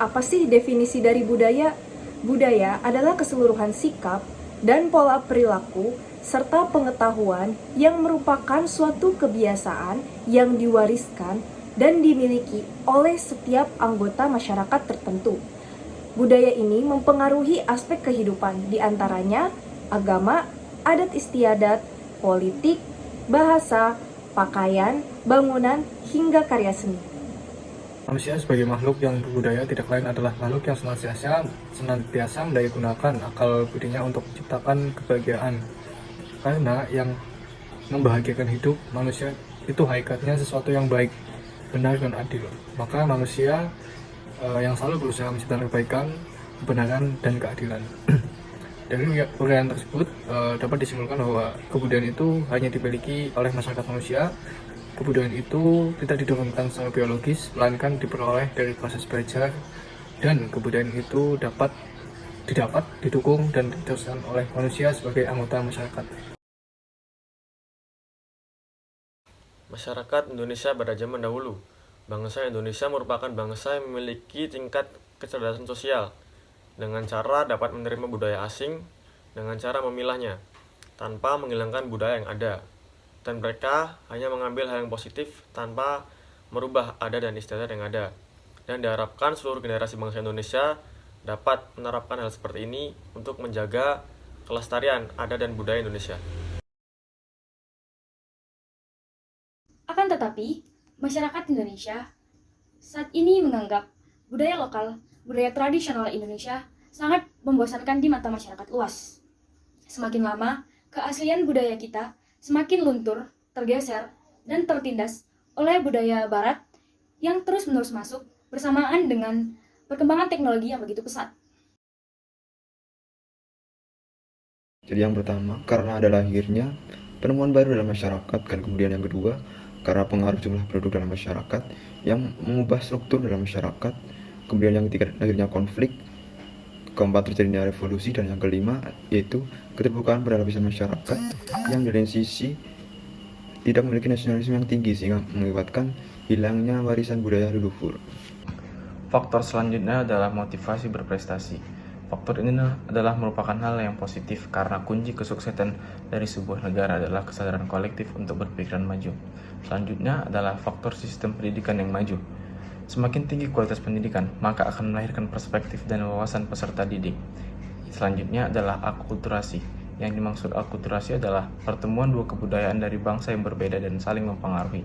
Apa sih definisi dari budaya? Budaya adalah keseluruhan sikap dan pola perilaku serta pengetahuan yang merupakan suatu kebiasaan yang diwariskan dan dimiliki oleh setiap anggota masyarakat tertentu. Budaya ini mempengaruhi aspek kehidupan, diantaranya agama, adat istiadat, politik, bahasa, pakaian, bangunan, hingga karya seni. Manusia sebagai makhluk yang berbudaya tidak lain adalah makhluk yang senantiasa mendayagunakan akal budinya untuk menciptakan kebahagiaan. Karena yang membahagiakan hidup manusia itu hakikatnya sesuatu yang baik, benar dan adil. Maka manusia yang selalu berusaha menciptakan kebaikan, kebenaran dan keadilan. Dari uraian tersebut dapat disimpulkan bahwa kebudayaan itu hanya dimiliki oleh masyarakat manusia. Kebudayaan itu tidak diturunkan secara biologis, melainkan diperoleh dari proses belajar, dan kebudayaan itu didapat, didukung, dan diteruskan oleh manusia sebagai anggota masyarakat. Masyarakat Indonesia pada zaman dahulu. Bangsa Indonesia merupakan bangsa yang memiliki tingkat kecerdasan sosial, dengan cara dapat menerima budaya asing, dengan cara memilahnya, tanpa menghilangkan budaya yang ada. Dan mereka hanya mengambil hal yang positif tanpa merubah adat dan istiadat yang ada. Dan diharapkan seluruh generasi bangsa Indonesia dapat menerapkan hal seperti ini untuk menjaga kelestarian adat dan budaya Indonesia. Akan tetapi, masyarakat Indonesia saat ini menganggap budaya lokal, budaya tradisional Indonesia sangat membosankan di mata masyarakat luas. Semakin lama, keaslian budaya kita semakin luntur, tergeser, dan tertindas oleh budaya barat yang terus-menerus masuk bersamaan dengan perkembangan teknologi yang begitu pesat. Jadi yang pertama, karena ada lahirnya penemuan baru dalam masyarakat, dan kemudian yang kedua, karena pengaruh jumlah penduduk dalam masyarakat yang mengubah struktur dalam masyarakat, kemudian yang ketiga, akhirnya konflik, keempat, terjadinya revolusi, dan yang kelima, yaitu keterbukaan pada lapisan masyarakat yang dari sisi tidak memiliki nasionalisme yang tinggi sehingga mengakibatkan hilangnya warisan budaya leluhur. Faktor selanjutnya adalah motivasi berprestasi. Faktor ini adalah merupakan hal yang positif karena kunci kesuksesan dari sebuah negara adalah kesadaran kolektif untuk berpikiran maju. Selanjutnya adalah faktor sistem pendidikan yang maju. Semakin tinggi kualitas pendidikan, maka akan melahirkan perspektif dan wawasan peserta didik. Selanjutnya adalah akulturasi. Yang dimaksud akulturasi adalah pertemuan dua kebudayaan dari bangsa yang berbeda dan saling mempengaruhi.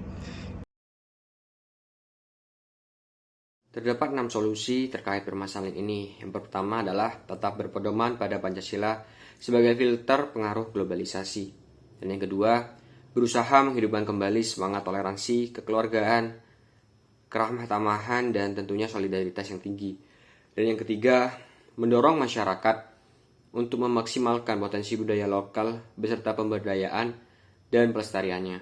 Terdapat 6 solusi terkait permasalahan ini. Yang pertama adalah tetap berpedoman pada Pancasila sebagai filter pengaruh globalisasi. Dan yang kedua, berusaha menghidupkan kembali semangat toleransi, kekeluargaan, kerahmatamahan, dan tentunya solidaritas yang tinggi. Dan yang ketiga, mendorong masyarakat untuk memaksimalkan potensi budaya lokal beserta pemberdayaan dan pelestariannya.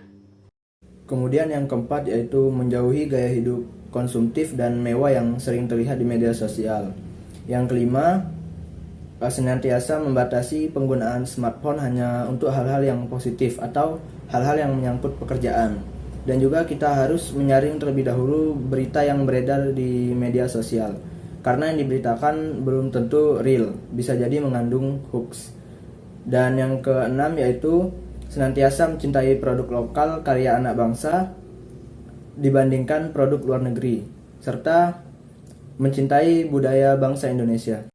Kemudian yang keempat yaitu menjauhi gaya hidup konsumtif dan mewah yang sering terlihat di media sosial. Yang kelima, senantiasa membatasi penggunaan smartphone hanya untuk hal-hal yang positif atau hal-hal yang menyangkut pekerjaan. Dan juga kita harus menyaring terlebih dahulu berita yang beredar di media sosial. Karena yang diberitakan belum tentu real, bisa jadi mengandung hoax. Dan yang keenam yaitu senantiasa mencintai produk lokal karya anak bangsa dibandingkan produk luar negeri, serta mencintai budaya bangsa Indonesia.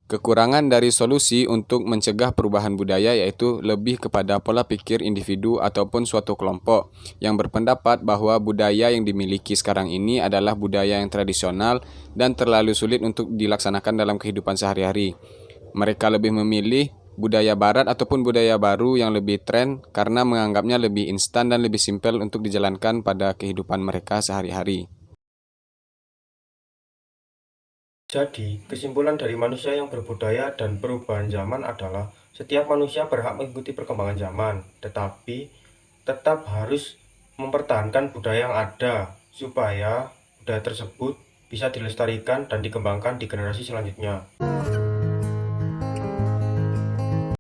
Kekurangan dari solusi untuk mencegah perubahan budaya yaitu lebih kepada pola pikir individu ataupun suatu kelompok yang berpendapat bahwa budaya yang dimiliki sekarang ini adalah budaya yang tradisional dan terlalu sulit untuk dilaksanakan dalam kehidupan sehari-hari. Mereka lebih memilih budaya barat ataupun budaya baru yang lebih tren karena menganggapnya lebih instan dan lebih simpel untuk dijalankan pada kehidupan mereka sehari-hari. Jadi, kesimpulan dari manusia yang berbudaya dan perubahan zaman adalah setiap manusia berhak mengikuti perkembangan zaman, tetapi tetap harus mempertahankan budaya yang ada supaya budaya tersebut bisa dilestarikan dan dikembangkan di generasi selanjutnya.